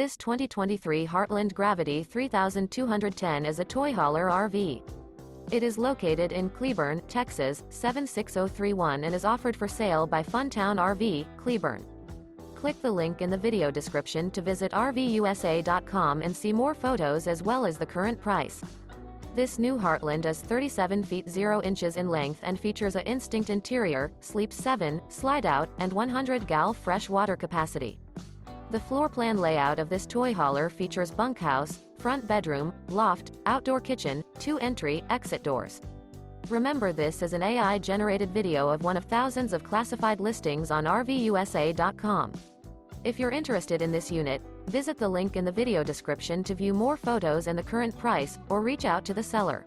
This 2023 Heartland Gravity 3210 is a toy hauler RV. It is located in Cleburne, Texas, 76031 and is offered for sale by Funtown RV, Cleburne. Click the link in the video description to visit RVUSA.com and see more photos as well as the current price. This new Heartland is 37 feet 0 inches in length and features a Instinct interior, sleeps 7, Slideout, and 100 gal fresh water capacity. The floor plan layout of this toy hauler features bunkhouse, front bedroom, loft, outdoor kitchen, 2 entry/exit doors. Remember, this is an AI-generated video of one of thousands of classified listings on RVUSA.com. If you're interested in this unit, visit the link in the video description to view more photos and the current price, or reach out to the seller.